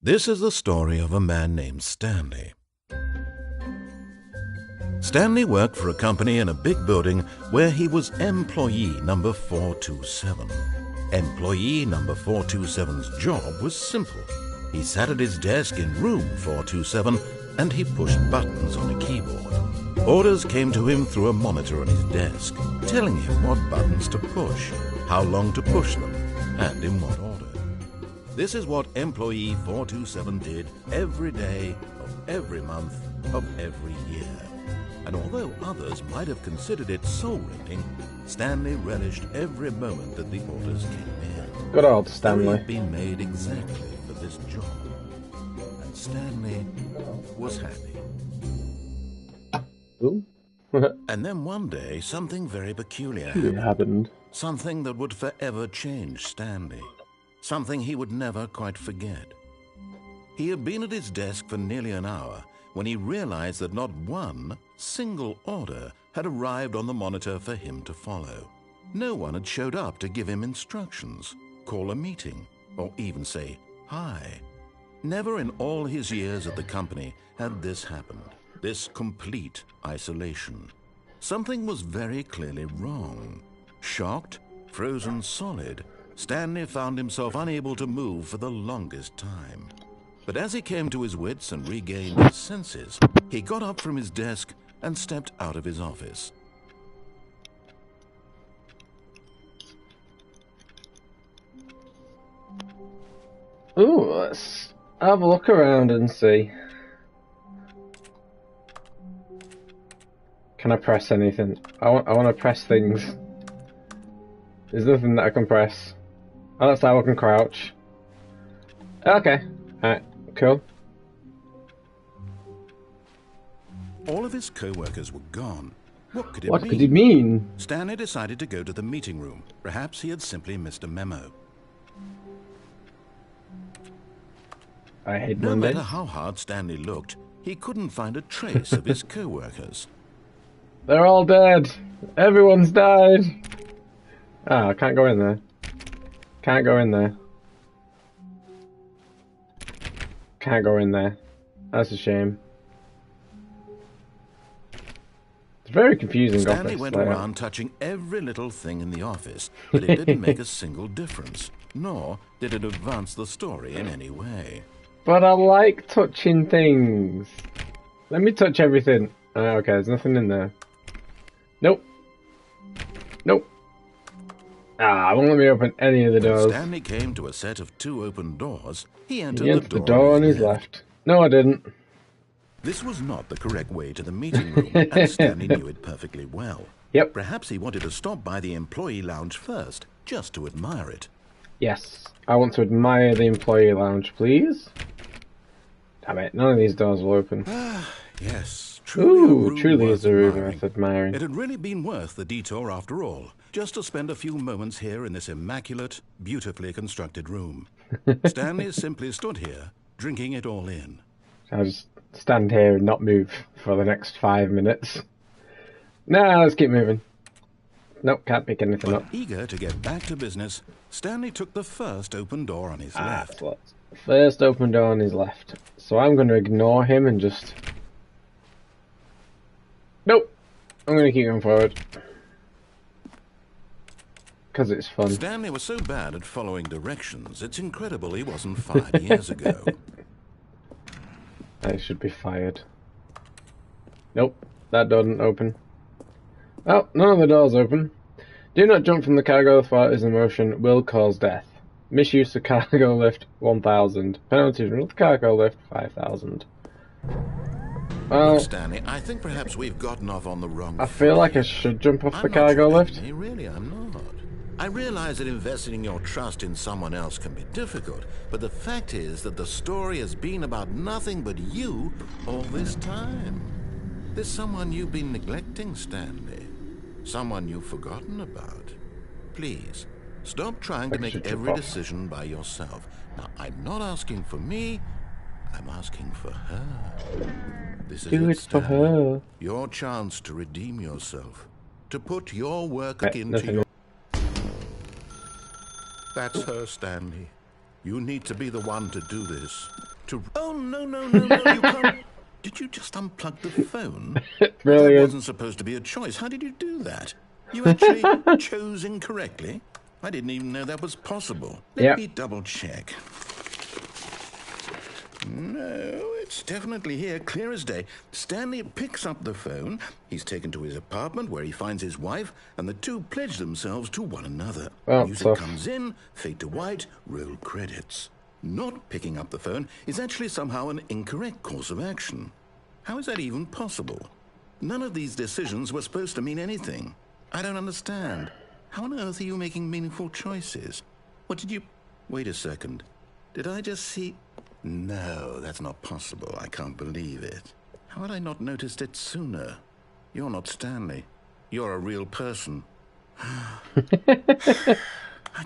This is the story of a man named Stanley. Stanley worked for a company in a big building where he was employee number 427. Employee number 427's job was simple. He sat at his desk in room 427 and he pushed buttons on a keyboard. Orders came to him through a monitor on his desk, telling him what buttons to push, how long to push them, and in what order. This is what employee 427 did every day of every month of every year. And although others might have considered it soul-rending, Stanley relished every moment that the orders came in. Good old Stanley. They had been made exactly for this job. And Stanley was happy. Ooh. And then one day, something very peculiar happened. Something that would forever change Stanley. Something he would never quite forget. He had been at his desk for nearly an hour when he realized that not one single order had arrived on the monitor for him to follow. No one had showed up to give him instructions, call a meeting, or even say hi. Never in all his years at the company had this happened, this complete isolation. Something was very clearly wrong. Shocked, frozen solid, Stanley found himself unable to move for the longest time. But as he came to his wits and regained his senses, he got up from his desk and stepped out of his office. Ooh, let's have a look around and see. Can I press anything? I want to press things. There's nothing that I can press. Oh, that's how I can crouch. Okay. Alright, cool. All of his co-workers were gone. What could it mean? What could it mean? Stanley decided to go to the meeting room. Perhaps he had simply missed a memo. I hate No Mondays. matter how hard Stanley looked, he couldn't find a trace of his co-workers. They're all dead. Everyone's died. Ah, I can't go in there. Can't go in there. Can't go in there. That's a shame. It's very confusing. Stanley went around touching every little thing in the office, but it didn't make a single difference, nor did it advance the story in any way. But I like touching things. Let me touch everything. Okay, there's nothing in there. Nope. Nope. Ah, it won't let me open any of the doors. When Stanley came to a set of 2 open doors. He entered the door on his left. No, I didn't. This was not the correct way to the meeting room, and Stanley knew it perfectly well. Yep. Perhaps he wanted to stop by the employee lounge first, just to admire it. Yes, I want to admire the employee lounge, please. Damn it, none of these doors will open. Yes, truly is a room worth admiring. It had really been worth the detour after all, just to spend a few moments here in this immaculate, beautifully constructed room. Stanley simply stood here, drinking it all in. I'll just stand here and not move for the next 5 minutes. Nah, let's keep moving. Nope, can't pick anything up. Eager to get back to business, Stanley took the first open door on his left. First open door on his left. So I'm going to ignore him and just... Nope. I'm going to keep going forward. Because it's fun. Stanley was so bad at following directions, it's incredible he wasn't fired years ago. I should be fired. Nope, that door didn't open. Oh, none of the doors open. Do not jump from the cargo lift while it is in motion, will cause death. Misuse of cargo lift, 1,000. Penalties from the cargo lift, 5,000. Well, look, Stanley, I think perhaps we've gotten off on the wrong I feel like I should jump off the cargo lift. Really, I'm not. I realize that investing your trust in someone else can be difficult, but the fact is that the story has been about nothing but you all this time. There's someone you've been neglecting, Stanley. Someone you've forgotten about. Please, stop trying to make every decision by yourself. Now, I'm not asking for me, I'm asking for her. This is Do it for her. Your chance to redeem yourself. To put your work Right, into your... That's her, Stanley. You need to be the one to do this. Oh, no, you can't. Did you just unplug the phone? Brilliant. That wasn't supposed to be a choice. How did you do that? You actually chose incorrectly? I didn't even know that was possible. Let me double check. No, it's definitely here, clear as day. Stanley picks up the phone. He's taken to his apartment where he finds his wife, and the two pledge themselves to one another. Music comes in, fade to white, roll credits. Not picking up the phone is actually somehow an incorrect course of action. How is that even possible? None of these decisions were supposed to mean anything. I don't understand. How on earth are you making meaningful choices? What did you... Wait a second. Did I just see... No, that's not possible. I can't believe it. How had I not noticed it sooner? You're not Stanley. You're a real person. I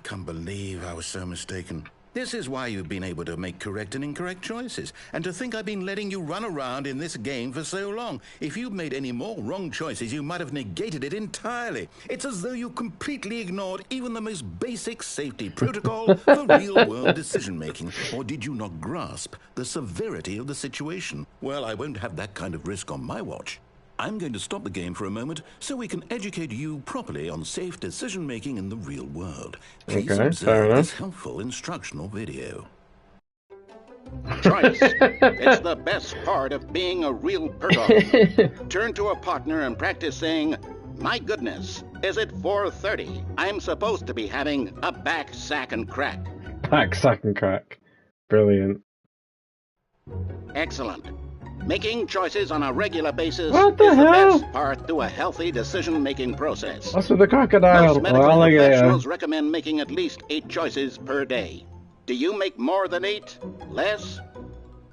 can't believe I was so mistaken. This is why you've been able to make correct and incorrect choices. And to think I've been letting you run around in this game for so long. If you'd made any more wrong choices, you might have negated it entirely. It's as though you completely ignored even the most basic safety protocol for real-world decision-making. Or did you not grasp the severity of the situation? Well, I won't have that kind of risk on my watch. I'm going to stop the game for a moment so we can educate you properly on safe decision-making in the real world. Please observe this helpful instructional video. Choice. It's the best part of being a real person. Turn to a partner and practice saying, "My goodness, is it 4:30? I'm supposed to be having a back sack and crack." Back sack and crack. Brilliant. Excellent. Making choices on a regular basis is the best part to a healthy decision-making process. What's with the crocodile? Most medical professionals recommend making at least 8 choices per day. Do you make more than 8? Less?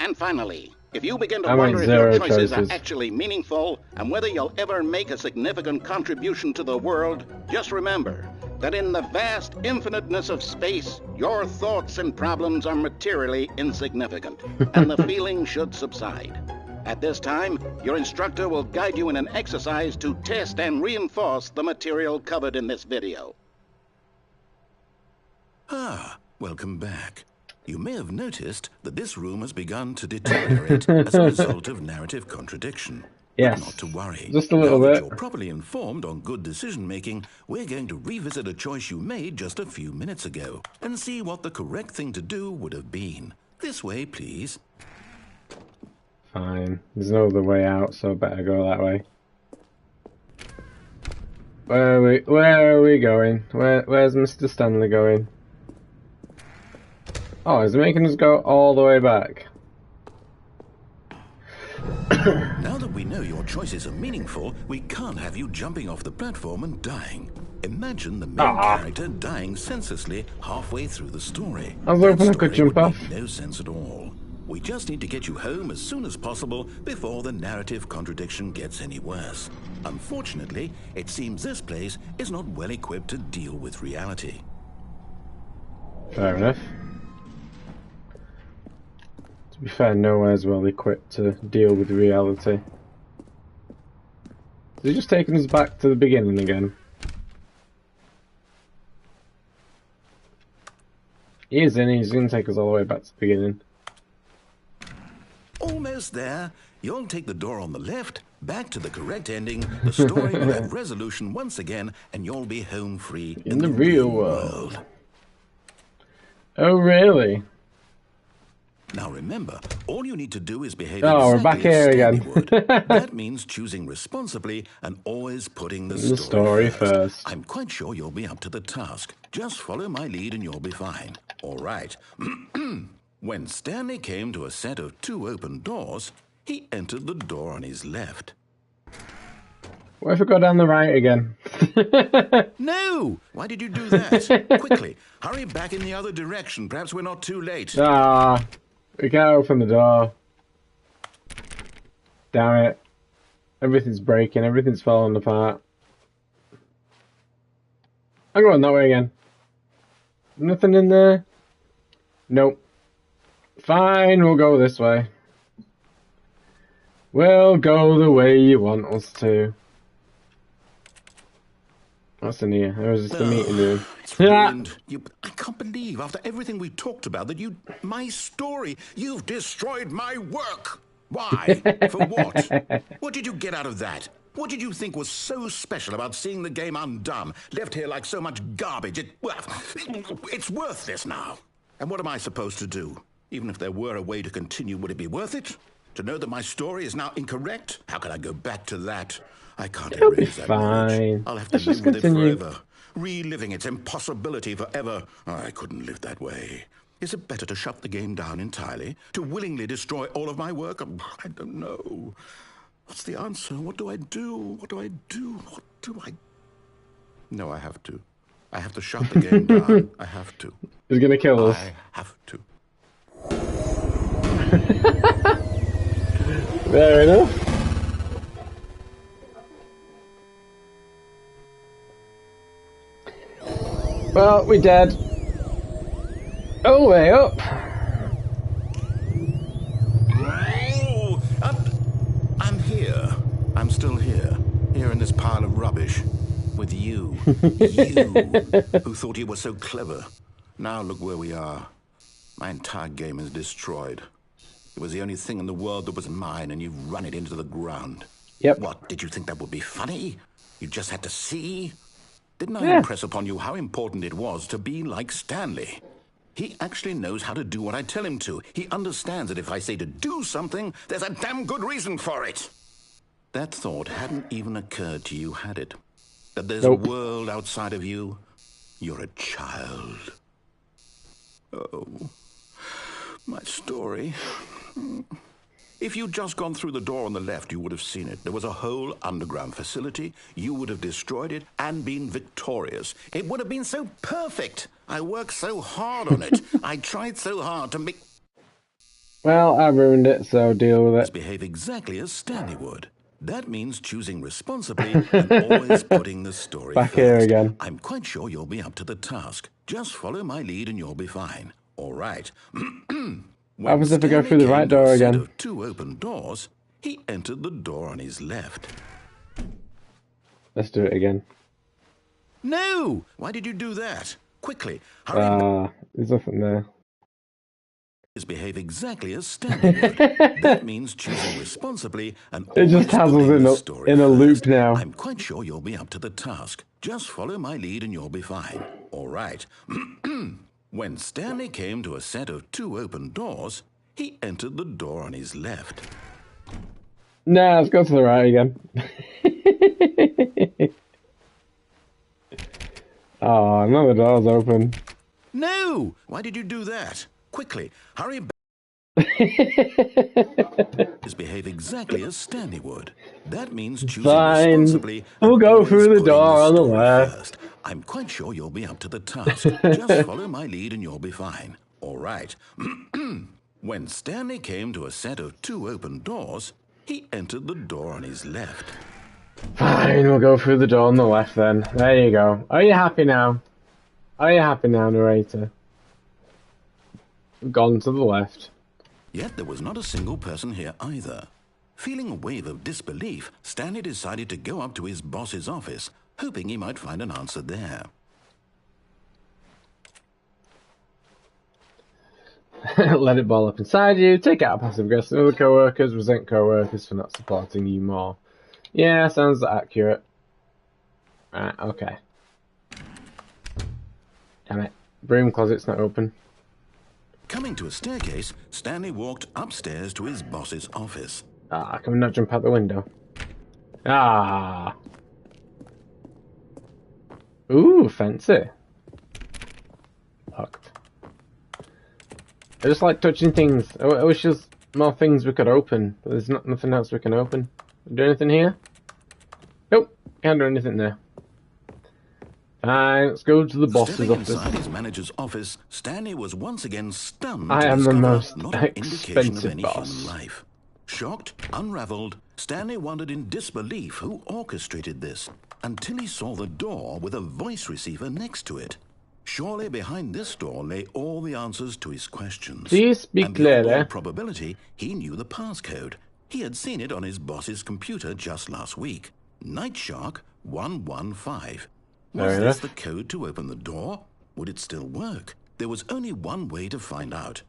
And finally, if you begin to wonder if your choices are actually meaningful and whether you'll ever make a significant contribution to the world, just remember that in the vast infiniteness of space, your thoughts and problems are materially insignificant, and the feeling should subside. At this time, your instructor will guide you in an exercise to test and reinforce the material covered in this video. Welcome back. You may have noticed that this room has begun to deteriorate as a result of narrative contradiction. Yes. But not to worry. Just a little now bit. That you're properly informed on good decision-making, we're going to revisit a choice you made just a few minutes ago and see what the correct thing to do would have been. This way, please. Fine. There's no other way out, so better go that way. Where are we going? Where's Mr. Stanley going? Oh, is he making us go all the way back? Now that we know your choices are meaningful, we can't have you jumping off the platform and dying. Imagine the main character dying senselessly halfway through the story. I was hoping I could jump off. No sense at all. We just need to get you home as soon as possible before the narrative contradiction gets any worse. Unfortunately, it seems this place is not well equipped to deal with reality. Fair enough. To be fair, nowhere's well equipped to deal with reality. Is he just taking us back to the beginning again? He is, and he's going to take us all the way back to the beginning. Almost there. You'll take the door on the left, back to the correct ending. The story will have resolution once again, and you'll be home free in the real world. Oh, really? Now remember, all you need to do is behave we're back here again. That means choosing responsibly and always putting the story first. I'm quite sure you'll be up to the task. Just follow my lead and you'll be fine. All right. When Stanley came to a set of 2 open doors, he entered the door on his left. What if I go down the right again? No! Why did you do that? Quickly, hurry back in the other direction. Perhaps we're not too late. We can't open the door. Damn it. Everything's breaking, everything's falling apart. I'm going that way again. Nothing in there? Nope. Fine, we'll go this way. We'll go the way you want us to. What's in here? Or is this the meeting room? It's ruined. I can't believe, after everything we talked about, that my story, you've destroyed my work. Why? For what? What did you get out of that? What did you think was so special about seeing the game undone, left here like so much garbage? It's worthless now. And what am I supposed to do? Even if there were a way to continue, would it be worth it? To know that my story is now incorrect? How can I go back to that? I can't erase that knowledge. I'll have to live with it forever, reliving its impossibility forever. I couldn't live that way. Is it better to shut the game down entirely? To willingly destroy all of my work? I don't know. What's the answer? What do I do? What do I do? What do I... No, I have to. I have to shut the game down. I have to. He's gonna kill us. I have to. Fair enough. Well, we're dead. Oh, way up. Oh, I'm here. I'm still here. Here in this pile of rubbish. With you. You, who thought you were so clever. Now look where we are. My entire game is destroyed. It was the only thing in the world that was mine, and you've run it into the ground. Yep. What, did you think that would be funny? You just had to see? Didn't I impress upon you how important it was to be like Stanley? He actually knows how to do what I tell him to. He understands that if I say to do something, there's a damn good reason for it. That thought hadn't even occurred to you, had it? That there's a world outside of you? You're a child. Oh, my story. If you'd just gone through the door on the left, you would have seen it. There was a whole underground facility. You would have destroyed it and been victorious. It would have been so perfect. I worked so hard on it. I tried so hard to make... Well, I ruined it, so deal with it. Behave exactly as Stanley would. That means choosing responsibly and always putting the story back first. Here again. I'm quite sure you'll be up to the task. Just follow my lead and you'll be fine. All right. What happens if I go through the right door again? Of two open doors, he entered the door on his left. Let's do it again. No! Why did you do that? Quickly, hurry. There's nothing there. Behave exactly as Stanley would. That means choosing responsibly and it just has us in a loop now. I'm quite sure you'll be up to the task. Just follow my lead and you'll be fine. All right. When Stanley came to a set of two open doors, he entered the door on his left. Nah, let's go to the right again. Oh, none of the doors open. No! Why did you do that? Quickly, hurry back. Behave exactly as Stanley would. That means choosing responsibly. We'll go through the door on the left. First. I'm quite sure you'll be up to the task. Just follow my lead and you'll be fine. All right. When Stanley came to a set of two open doors, he entered the door on his left. Fine, we'll go through the door on the left then. There you go. Are you happy now? Are you happy now, narrator? Gone to the left. Yet there was not a single person here either. Feeling a wave of disbelief, Stanley decided to go up to his boss's office, hoping he might find an answer there. Let it ball up inside you, take out passive aggressive other co-workers, resent co-workers for not supporting you more. Yeah, sounds accurate. Right, okay. Damn it. Broom closet's not open. Coming to a staircase, Stanley walked upstairs to his boss's office. Ah, can we not jump out the window? Ah. Ooh, fancy. Locked. I just like touching things. I wish there's more things we could open, but there's nothing else we can open. Do anything here? Nope, can't do anything there. Fine, let's go to the boss's office. Inside his manager's office, Stanley was once again stunned. I am the most not an indication of any boss. human life. Shocked, unraveled, Stanley wondered in disbelief who orchestrated this, until he saw the door with a voice receiver next to it. Surely behind this door lay all the answers to his questions. Do you speak and beyond clearly? all probability, he knew the passcode. He had seen it on his boss's computer just last week. Night Shark 115. Was this the code to open the door? Would it still work? There was only one way to find out.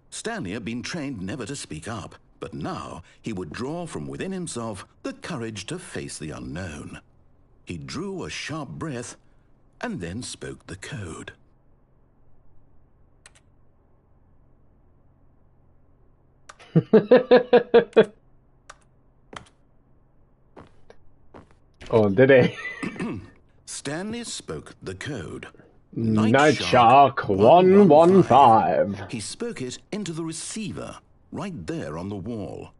Stanley had been trained never to speak up, but now he would draw from within himself the courage to face the unknown. He drew a sharp breath and then spoke the code. Oh, did he? Stanley spoke the code. Night Shark 115. He spoke it into the receiver, right there on the wall.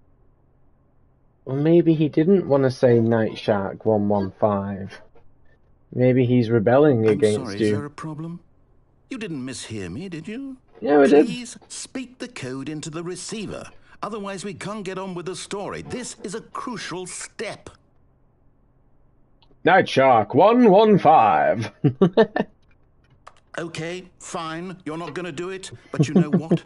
Well, maybe he didn't want to say Night Shark 115. Maybe he's rebelling against sorry, you. Is there a problem? You didn't mishear me, did you? Yeah, I did. Please speak the code into the receiver. Otherwise, we can't get on with the story. This is a crucial step. Night Shark 115. Okay, fine. You're not going to do it. But you know what?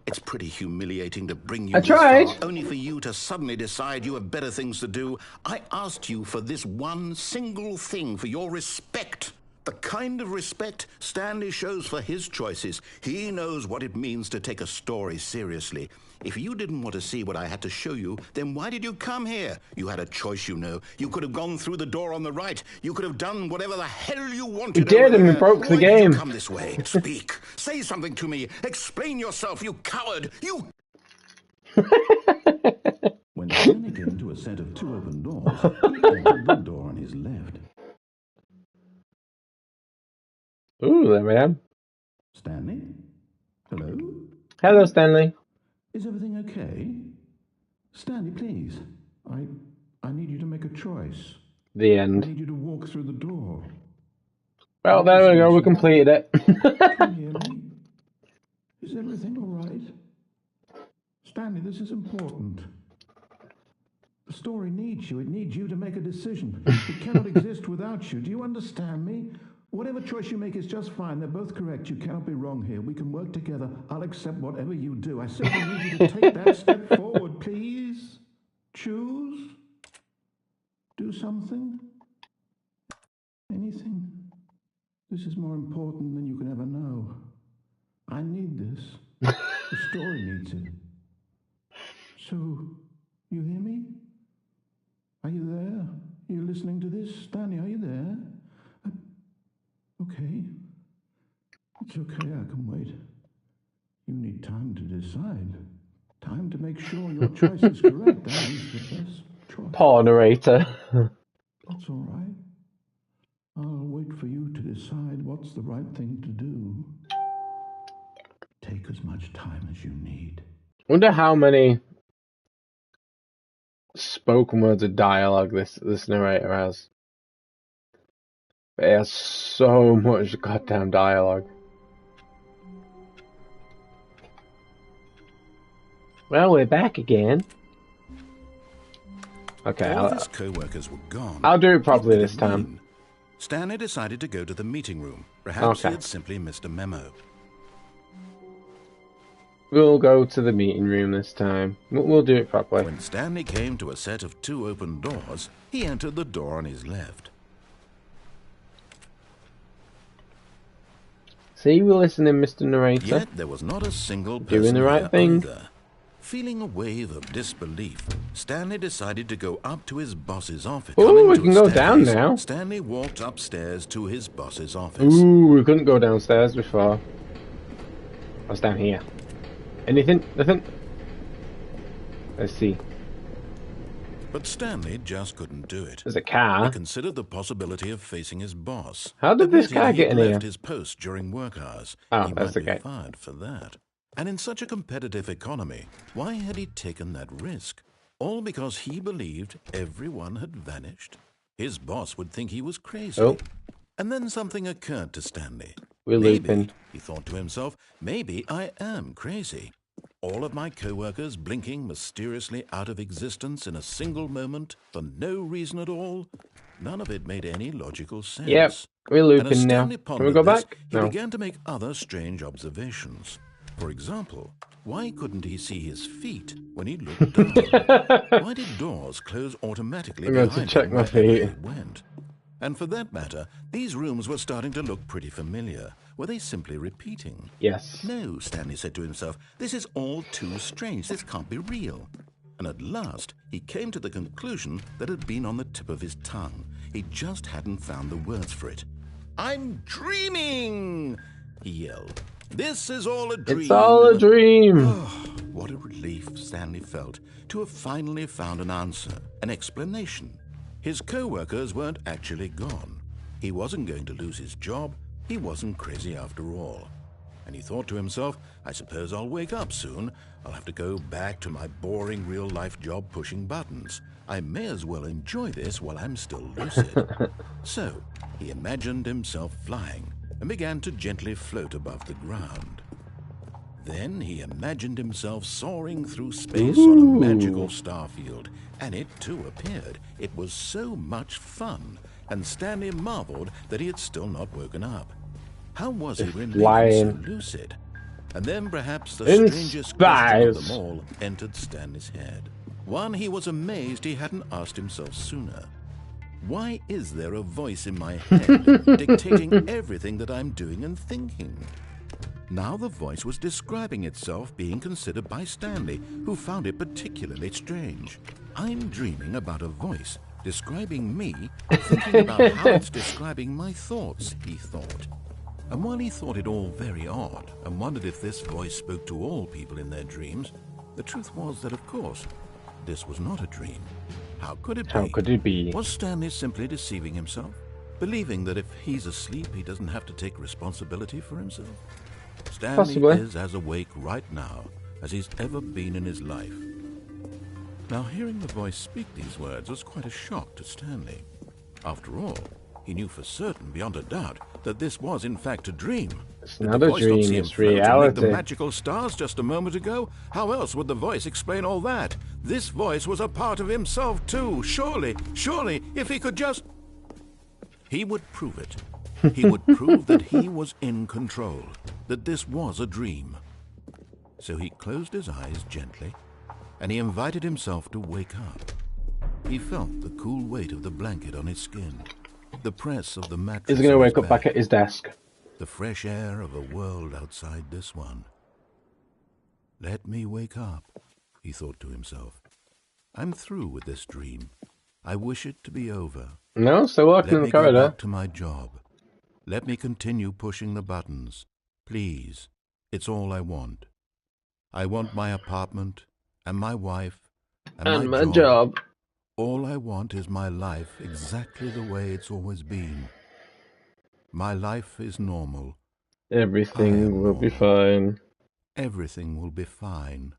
It's pretty humiliating to bring you I this tried. far, only for you to suddenly decide you have better things to do. I asked you for this one single thing, for your respect. The kind of respect Stanley shows for his choices. He knows what it means to take a story seriously. If you didn't want to see what I had to show you, then why did you come here? You had a choice, you know. You could have gone through the door on the right. You could have done whatever the hell you wanted. You did, and we broke the game. Why did you come this way? Speak. Say something to me. Explain yourself, you coward. You... When Stanley came to a set of 2 open doors, he entered the door on his left. Ooh, there we are. Stanley? Hello? Hello, Stanley. Is everything okay? Stanley, please. I need you to make a choice. The I end. need you to walk through the door. Well, there we go. We completed it. Can you hear me? Is everything all right? Stanley, this is important. The story needs you. It needs you to make a decision. It cannot exist without you. Do you understand me? Whatever choice you make is just fine. They're both correct. You cannot be wrong here. We can work together. I'll accept whatever you do. I simply need you to take that step forward, please. Choose. Do something. Anything. This is more important than you can ever know. I need this. The story needs it. So, you hear me? Are you there? Are you listening to this? Stanley, are you there? Okay. It's okay, I can wait. You need time to decide. Time to make sure your choice is correct. That is the best choice. Poor narrator. That's all right. I'll wait for you to decide what's the right thing to do. Take as much time as you need. Wonder how many spoken words of dialogue this narrator has. It has so much goddamn dialogue. Well, we're back again. Okay, all of his co-workers were gone. I'll do it properly this time. Stanley decided to go to the meeting room. Perhaps he had simply missed a memo. We'll go to the meeting room this time. We'll do it properly. When Stanley came to a set of 2 open doors, he entered the door on his left. See, we're listening, Mr. Narrator. Yet there was not a single person doing the right thing. Either. Feeling a wave of disbelief, Stanley decided to go up to his boss's office. Ooh, we can go down now. Stanley walked upstairs to his boss's office. Ooh, we couldn't go downstairs before. I was down here. Anything? Nothing? Let's see. But Stanley just couldn't do it. There's a car. He considered the possibility of facing his boss. How did this guy get in here? He left his post during work hours. Oh, he that's might be okay. fired for that. And in such a competitive economy, why had he taken that risk? All because he believed everyone had vanished? His boss would think he was crazy. Oh. And then something occurred to Stanley. We're Maybe, looping. he thought to himself, maybe I am crazy. All of my co-workers blinking mysteriously out of existence in a single moment for no reason at all. None of it made any logical sense. Yep, we're looping now. Can we go back? He began to make other strange observations. For example, why couldn't he see his feet when he looked down? Why did doors close automatically behind him check my wherever feet. he went? And for that matter, these rooms were starting to look pretty familiar. Were they simply repeating? Yes. No, Stanley said to himself, this is all too strange. This can't be real. And at last, he came to the conclusion that had been on the tip of his tongue. He just hadn't found the words for it. I'm dreaming, he yelled. This is all a dream. It's all a dream. Oh, what a relief Stanley felt to have finally found an answer, an explanation. His co-workers weren't actually gone. He wasn't going to lose his job. He wasn't crazy after all. And he thought to himself, I suppose I'll wake up soon. I'll have to go back to my boring real-life job pushing buttons. I may as well enjoy this while I'm still lucid. So he imagined himself flying and began to gently float above the ground. Then he imagined himself soaring through space on a magical starfield, and it too appeared. It was so much fun, and Stanley marveled that he had still not woken up. How was he remaining so lucid? And then perhaps the strangest question of them all entered Stanley's head. One he was amazed he hadn't asked himself sooner. Why is there a voice in my head dictating everything that I'm doing and thinking? Now the voice was describing itself being considered by Stanley, who found it particularly strange. I'm dreaming about a voice describing me, thinking about how it's describing my thoughts, he thought. And while he thought it all very odd and wondered if this voice spoke to all people in their dreams, the truth was that, of course, this was not a dream. How could it be? How could it be? Was Stanley simply deceiving himself, believing that if he's asleep, he doesn't have to take responsibility for himself? Stanley is as awake right now as he's ever been in his life. Now, hearing the voice speak these words was quite a shock to Stanley. After all, he knew for certain, beyond a doubt, that this was in fact a dream. It's not a dream, it's reality. The magical stars just a moment ago. How else would the voice explain all that? This voice was a part of himself too. Surely, if he could just... He would prove it. He would prove that he was in control, that this was a dream. So he closed his eyes gently, and he invited himself to wake up. He felt the cool weight of the blanket on his skin, the press of the mattress. He's going to wake up back at his desk. The fresh air of a world outside this one. Let me wake up, he thought to himself. I'm through with this dream. I wish it to be over. No, still walking in the corridor. Let me go back to my job. Let me continue pushing the buttons. Please, it's all I want. I want my apartment, and my wife, and my job. All I want is my life exactly the way it's always been. My life is normal. Everything will be fine. Everything will be fine.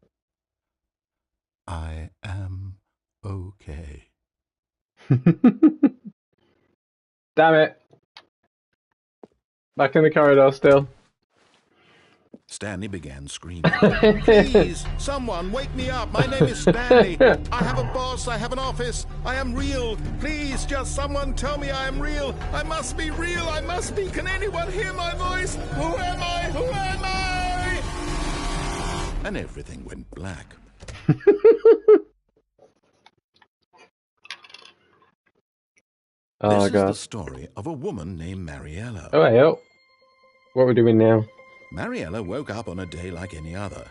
I am okay. Damn it. Back in the corridor still. Stanley began screaming. Please, someone, wake me up. My name is Stanley. I have a boss. I have an office. I am real. Please, just someone tell me I am real. I must be real. I must be. Can anyone hear my voice? Who am I? Who am I? And everything went black. Oh, this God. is the story of a woman named Mariella. Oh, hey, oh. What are we doing now? Mariella woke up on a day like any other.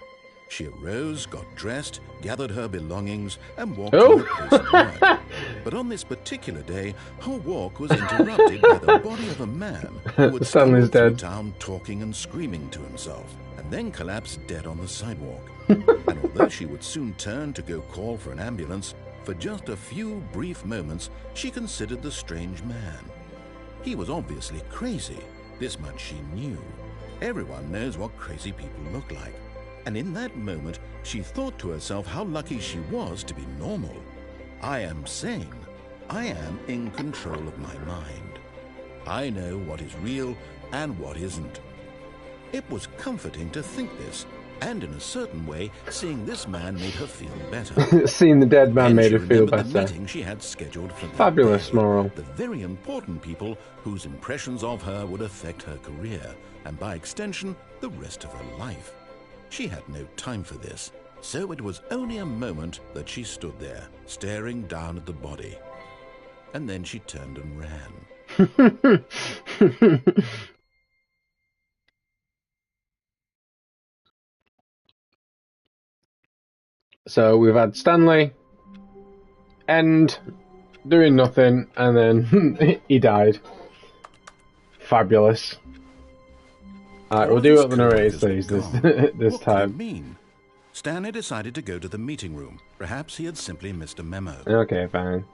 She arose, got dressed, gathered her belongings, and walked to her place of work. But on this particular day, her walk was interrupted by the body of a man who had stumbled through town talking and screaming to himself, and then collapsed dead on the sidewalk. And although she would soon turn to go call for an ambulance, for just a few brief moments, she considered the strange man. He was obviously crazy. This much she knew. Everyone knows what crazy people look like. And in that moment, she thought to herself how lucky she was to be normal. I am sane. I am in control of my mind. I know what is real and what isn't. It was comforting to think this, And in a certain way, seeing this man made her feel better. Seeing the dead man made her feel better. The meeting she had scheduled for that Fabulous day. moral. The very important people whose impressions of her would affect her career, and by extension, the rest of her life. She had no time for this, so it was only a moment that she stood there, staring down at the body. And then she turned and ran. So we've had Stanley end doing nothing, and then he died. Fabulous. Alright, we'll do what the narrator says this what time. Could it mean? Stanley decided to go to the meeting room. Perhaps he had simply missed a memo. Okay, fine.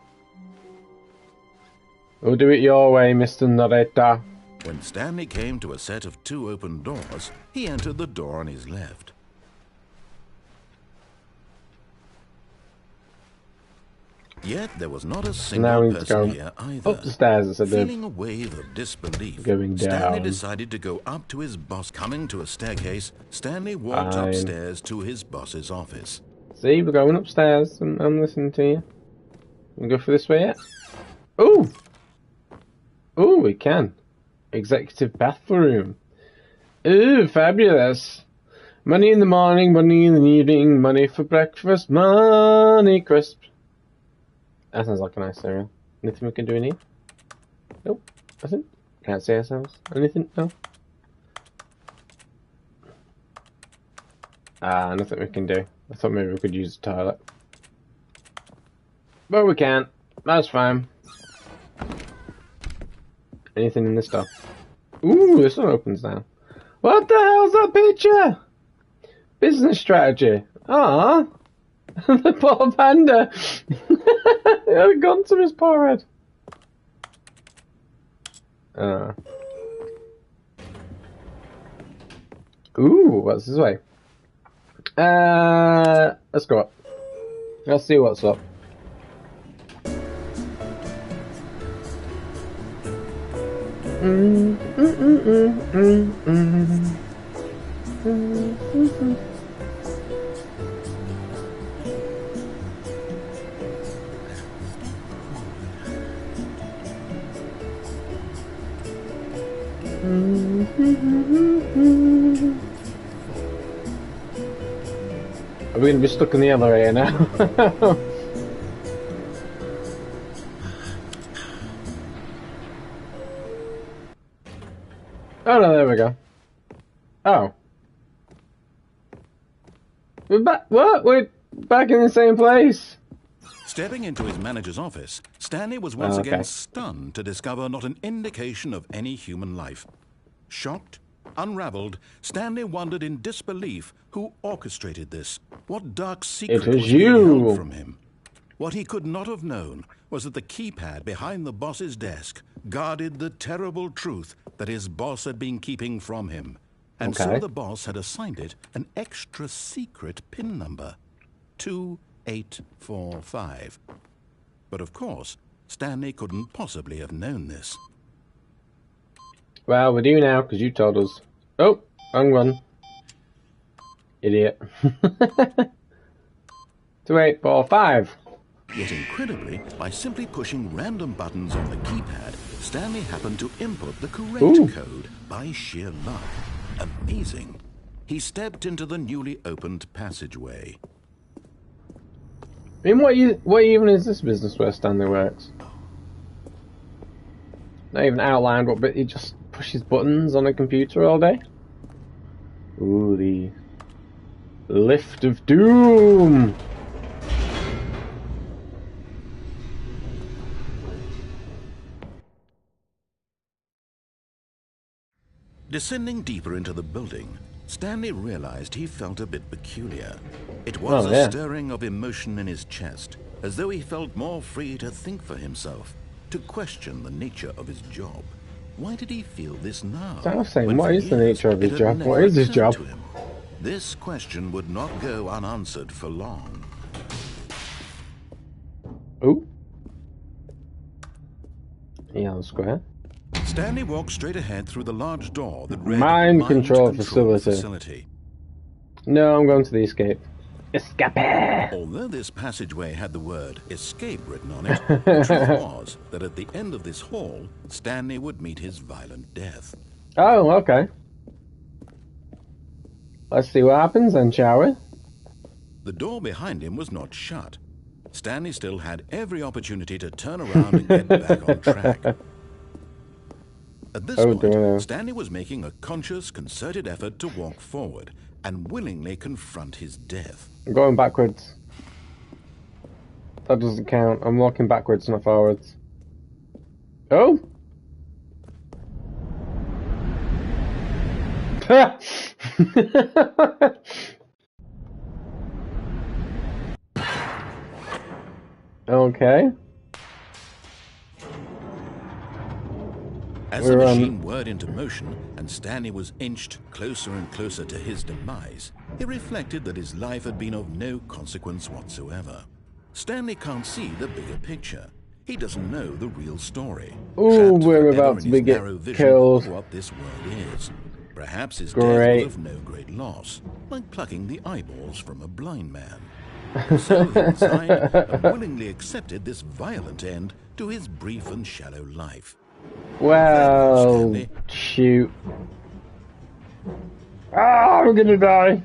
We'll do it your way, Mr. Narrator. When Stanley came to a set of 2 open doors, he entered the door on his left. Yet there was not a single person here either. Up the stairs, it's a bit. Feeling a wave of disbelief, Going down. Stanley decided to go up to his boss. Coming to a staircase, Stanley walked upstairs to his boss's office. See, we're going upstairs. I'm listening to you. We go for this way yet? Ooh! Ooh, we can. Executive bathroom. Ooh, fabulous. Money in the morning, money in the evening, money for breakfast, money crisp. That sounds like a nice cereal. Anything we can do in here? Nope. Nothing. Can't see ourselves. Anything? No. Nothing we can do. I thought maybe we could use the toilet. But we can't. That's fine. Anything in this stuff? Ooh, this one opens now. What the hell's that picture? Business strategy. Ah. The poor panda. He had a gun to his forehead. Ooh, what's this way? Let's go up. Let's see what's up. Are we going to be stuck in the elevator now? Oh no, there we go. Oh. We're back. What? We're back in the same place. Stepping into his manager's office, Stanley was once again stunned to discover not an indication of any human life. Shocked, unraveled, Stanley wondered in disbelief who orchestrated this. What dark secret was being held from him? What he could not have known was that the keypad behind the boss's desk guarded the terrible truth that his boss had been keeping from him. And so the boss had assigned it an extra secret PIN number, 2845. But of course, Stanley couldn't possibly have known this. Well, we do now, because you told us. Oh, wrong one. Idiot. 2845. Yet incredibly, by simply pushing random buttons on the keypad, Stanley happened to input the correct code by sheer luck. Amazing. He stepped into the newly opened passageway. I mean, what even is this business where Stanley works? Not even outlined what bit, he just pushes buttons on a computer all day? Ooh, the Lift of Doom! Descending deeper into the building, Stanley realized he felt a bit peculiar. It was a stirring of emotion in his chest, as though he felt more free to think for himself, to question the nature of his job. Why did he feel this now? I was saying, what is the nature of his job? What is his job? This question would not go unanswered for long. Ooh. Yellow square. Stanley walked straight ahead through the large door that read Mind Control Facility. No, I'm going to the escape. Escape! Although this passageway had the word escape written on it, the truth was that at the end of this hall, Stanley would meet his violent death. Oh, okay. Let's see what happens then, shall we? The door behind him was not shut. Stanley still had every opportunity to turn around and get back on track. At this point, Stanley was making a conscious, concerted effort to walk forward and willingly confront his death. I'm going backwards. That doesn't count. I'm walking backwards, not forwards. Oh! Okay. As the machine whirred into motion and Stanley was inched closer and closer to his demise, he reflected that his life had been of no consequence whatsoever. Stanley can't see the bigger picture. He doesn't know the real story. Ooh, we're about to be killed. What this world is. Perhaps his death was of no great loss, like plucking the eyeballs from a blind man. So he resigned and willingly accepted this violent end to his brief and shallow life. Well, shoot. Ah, I'm gonna die.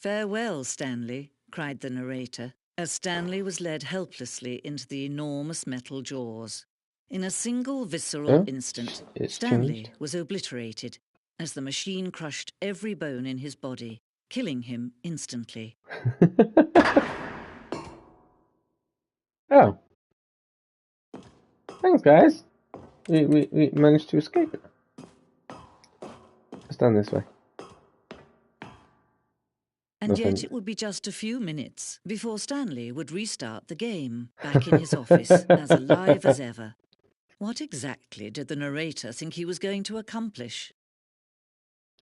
Farewell, Stanley, cried the narrator, as Stanley was led helplessly into the enormous metal jaws. In a single visceral instant, Stanley was obliterated as the machine crushed every bone in his body, killing him instantly. Oh. Thanks, guys. We managed to escape. Let's stand this way. And yet it would be just a few minutes before Stanley would restart the game, back in his office, as alive as ever. What exactly did the narrator think he was going to accomplish?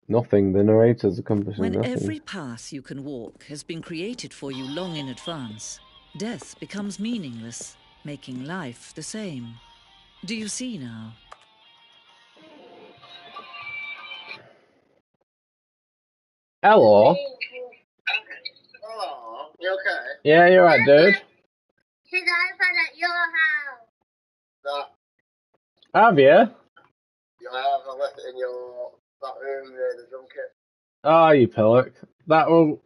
Nothing. The narrator's accomplishing nothing. When every path you can walk has been created for you long in advance, death becomes meaningless, making life the same. Do you see now? Hello. Hello, you okay? Yeah, you're right, dude. His iPad at your house. No. Have you? Yeah, I left it in that room near the drum kit. Oh, you pillock. That will